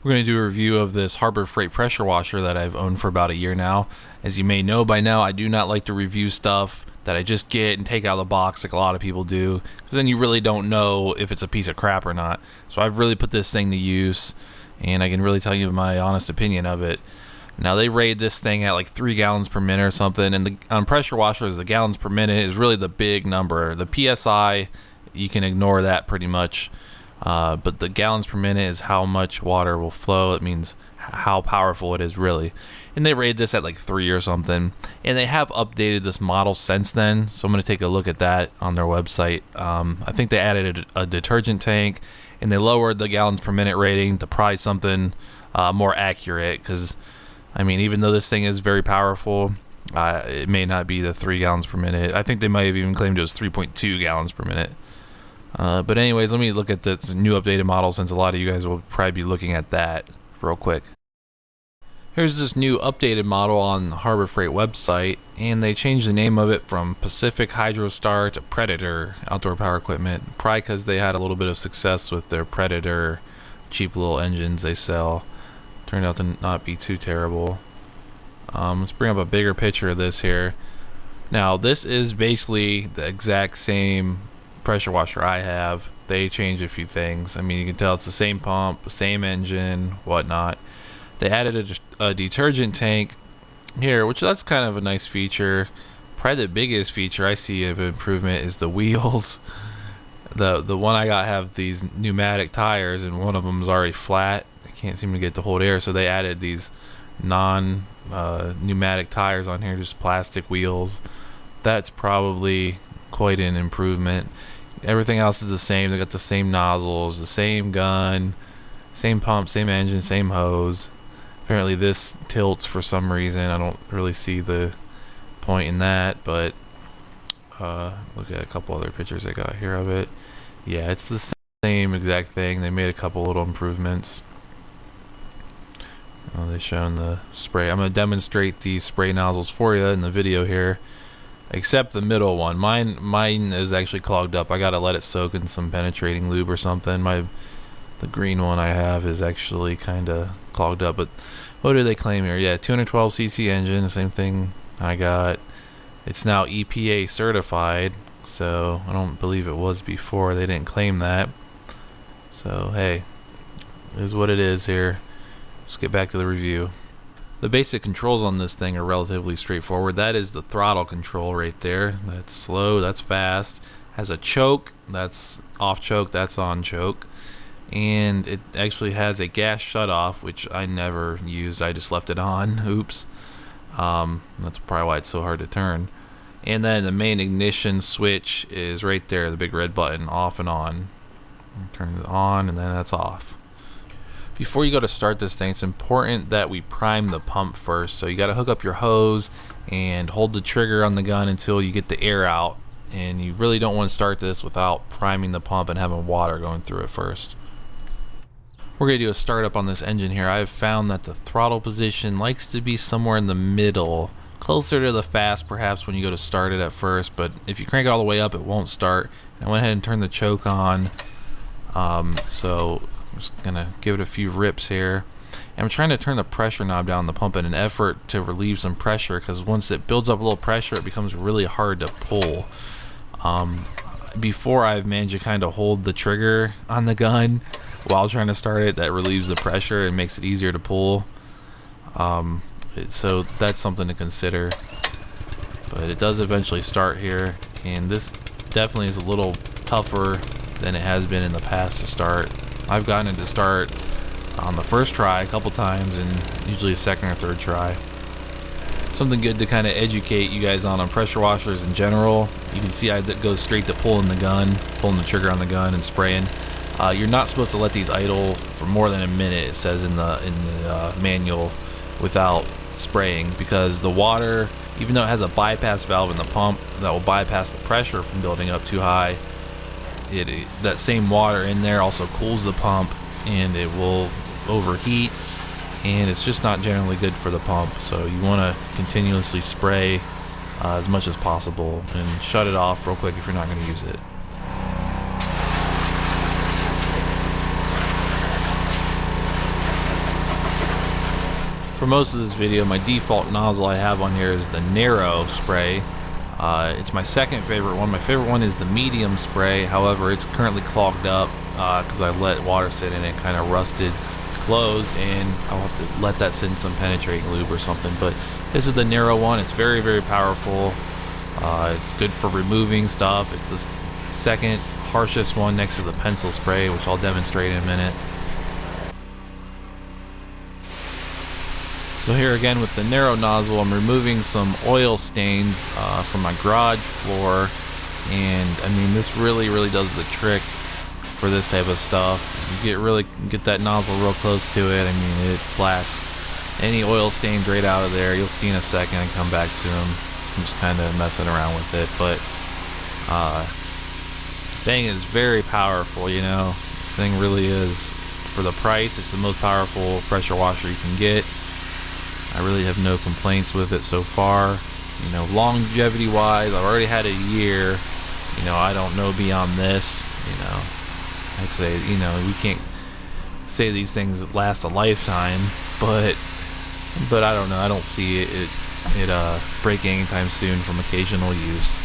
We're going to do a review of this Harbor Freight pressure washer that I've owned for about a year now. As you may know by now, I do not like to review stuff that I just get and take out of the box like a lot of people do, because then you really don't know if it's a piece of crap or not. So I've really put this thing to use, and I can really tell you my honest opinion of it. Now, they rate this thing at like 3 gallons per minute or something, and on pressure washers, the gallons per minute is really the big number. The PSI, you can ignore that pretty much. But the gallons per minute is how much water will flow. It means how powerful it is, really. And they rated this at like 3 or something. And they have updated this model since then, so I'm going to take a look at that on their website. I think they added a detergent tank, and they lowered the gallons per minute rating to probably something more accurate. Because, I mean, even though this thing is very powerful, it may not be the 3 gallons per minute. I think they might have even claimed it was 3.2 gallons per minute. But anyways, let me look at this new updated model, since a lot of you guys will probably be looking at that real quick. Here's this new updated model on the Harbor Freight website, and they changed the name of it from Pacific Hydrostar to Predator Outdoor Power Equipment, probably because they had a little bit of success with their Predator cheap little engines they sell. Turned out to not be too terrible. Let's bring up a bigger picture of this here. Now, this is basically the exact same pressure washer I have. They changed a few things. I mean, you can tell it's the same pump, the same engine, whatnot. They added a detergent tank here, which that's kind of a nice feature. Probably the biggest feature I see of improvement is the wheels. The one I got have these pneumatic tires, and one of them is already flat. I can't seem to get to hold air, so they added these non-pneumatic tires on here, just plastic wheels. That's probably quite an improvement. Everything else is the same. They got the same nozzles, the same gun, same pump, same engine, same hose. Apparently this tilts for some reason. I don't really see the point in that, but look at a couple other pictures I got here of it. Yeah, it's the same exact thing. They made a couple little improvements. They've shown the spray. I'm going to demonstrate the spray nozzles for you in the video here, except the middle one. Mine is actually clogged up. I gotta let it soak in some penetrating lube or something. The green one I have is actually kind of clogged up. But what do they claim here? Yeah, 212cc engine, same thing I got. It's now EPA certified, so I don't believe it was before. They didn't claim that. So hey, it is what it is here. Let's get back to the review. The basic controls on this thing are relatively straightforward. That is the throttle control right there. That's slow, that's fast. Has a choke, that's off choke, that's on choke. And it actually has a gas shutoff, which I never used. I just left it on. Oops. That's probably why it's so hard to turn. And then the main ignition switch is right there, the big red button, off and on. Turn it on, and then that's off. Before you go to start this thing, it's important that we prime the pump first. So you got to hook up your hose and hold the trigger on the gun until you get the air out. And you really don't want to start this without priming the pump and having water going through it first. We're going to do a startup on this engine here. I've found that the throttle position likes to be somewhere in the middle, closer to the fast perhaps when you go to start it at first, but if you crank it all the way up, it won't start. I went ahead and turned the choke on. So I'm just gonna give it a few rips here. And I'm trying to turn the pressure knob down the pump in an effort to relieve some pressure, because once it builds up a little pressure, it becomes really hard to pull. Before, I've managed to kind of hold the trigger on the gun while trying to start it. That relieves the pressure and makes it easier to pull. So that's something to consider. But it does eventually start here, and this definitely is a little tougher than it has been in the past to start. I've gotten it to start on the first try a couple times, and usually a second or third try. Something good to kind of educate you guys on pressure washers in general. You can see I go straight to pulling the trigger on the gun and spraying. You're not supposed to let these idle for more than a minute, it says in the manual, without spraying, because the water, even though it has a bypass valve in the pump that will bypass the pressure from building up too high, that same water in there also cools the pump, and it will overheat, and it's just not generally good for the pump. So you want to continuously spray as much as possible, and shut it off real quick if you're not going to use it. For most of this video, my default nozzle I have on here is the narrow spray. It's my second favorite one. My favorite one is the medium spray. However, it's currently clogged up because I let water sit in it, kind of rusted closed, and I'll have to let that sit in some penetrating lube or something. But this is the narrow one. It's very, very powerful. It's good for removing stuff. It's the second harshest one next to the pencil spray, which I'll demonstrate in a minute. So here again with the narrow nozzle, I'm removing some oil stains from my garage floor, and I mean this really does the trick for this type of stuff. You get that nozzle real close to it. I mean, it blasts any oil stains right out of there. You'll see in a second. I come back to them. I'm just kind of messing around with it, but thing is very powerful. You know, this thing really is, for the price, it's the most powerful pressure washer you can get. I really have no complaints with it so far. You know, longevity wise, I've already had a year. You know, I don't know beyond this. You know, I'd say, you know, we can't say these things last a lifetime, but I don't know. I don't see it breaking anytime soon from occasional use.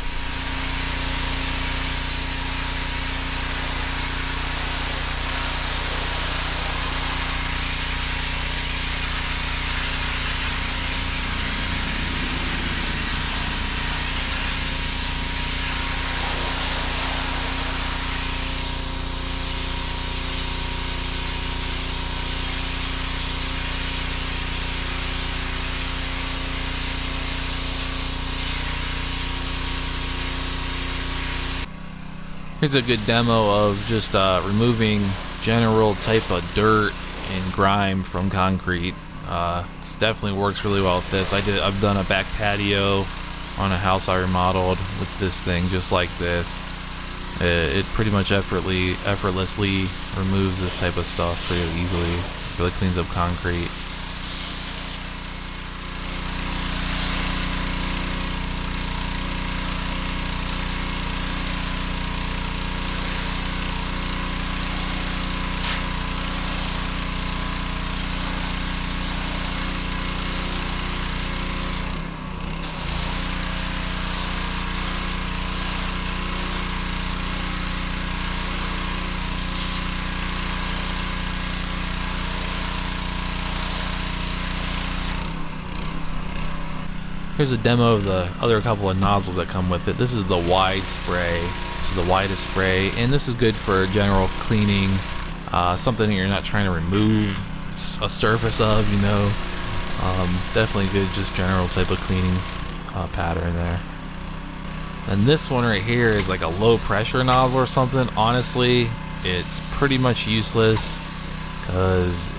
Here's a good demo of just removing general type of dirt and grime from concrete. This definitely works really well with this. I've done a back patio on a house I remodeled with this thing just like this. It pretty much effortlessly removes this type of stuff pretty easily. It really cleans up concrete. Here's a demo of the other couple of nozzles that come with it. This is the wide spray. This is the widest spray, and this is good for general cleaning, something that you're not trying to remove a surface of, you know. Definitely good, just general type of cleaning pattern there. And this one right here is like a low pressure nozzle or something. Honestly, it's pretty much useless, because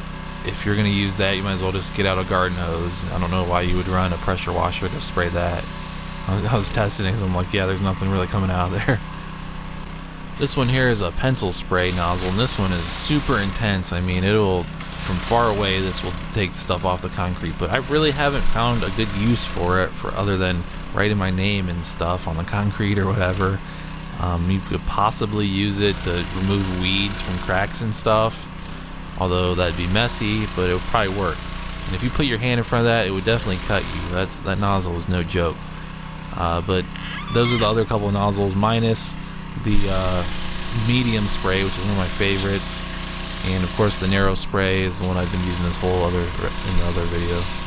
if you're going to use that, you might as well just get out a garden hose. I don't know why you would run a pressure washer to spray that. I was testing it because I'm like, yeah, there's nothing really coming out of there. This one here is a pencil spray nozzle, and this one is super intense. I mean, it'll, from far away, this will take stuff off the concrete, but I really haven't found a good use for it, for other than writing my name and stuff on the concrete or whatever. You could possibly use it to remove weeds from cracks and stuff, although that'd be messy, but it would probably work. And if you put your hand in front of that, it would definitely cut you. That nozzle is no joke. But those are the other couple of nozzles, minus the medium spray, which is one of my favorites, and of course the narrow spray is the one I've been using in the other videos.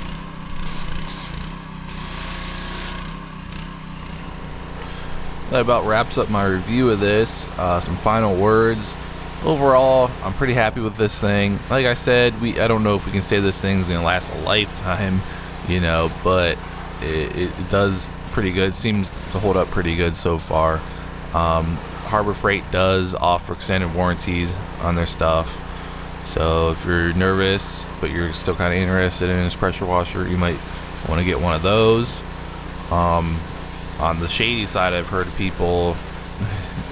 That about wraps up my review of this. Some final words. Overall, I'm pretty happy with this thing. Like I said, I don't know if we can say this thing's gonna last a lifetime, you know, but it does pretty good. Seems to hold up pretty good so far. Harbor Freight does offer extended warranties on their stuff, so if you're nervous but you're still kind of interested in this pressure washer, you might want to get one of those. On the shady side, I've heard of people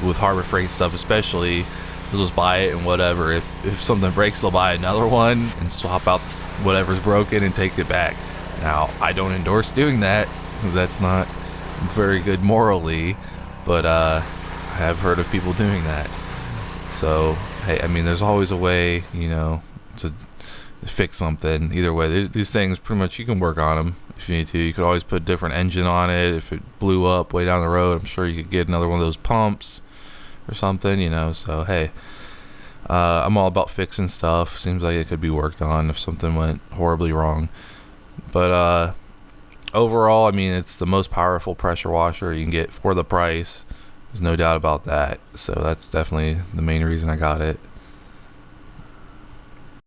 with Harbor Freight stuff especially, they'll just buy it and whatever. If something breaks, they'll buy another one and swap out whatever's broken and take it back. Now, I don't endorse doing that, because that's not very good morally, but I have heard of people doing that. So, hey, I mean, there's always a way, you know, to fix something. Either way, these things pretty much you can work on them if you need to. You could always put a different engine on it. If it blew up way down the road, I'm sure you could get another one of those pumps or something, you know. So hey, I'm all about fixing stuff. Seems like it could be worked on if something went horribly wrong. But overall, I mean, it's the most powerful pressure washer you can get for the price. There's no doubt about that. So that's definitely the main reason I got it.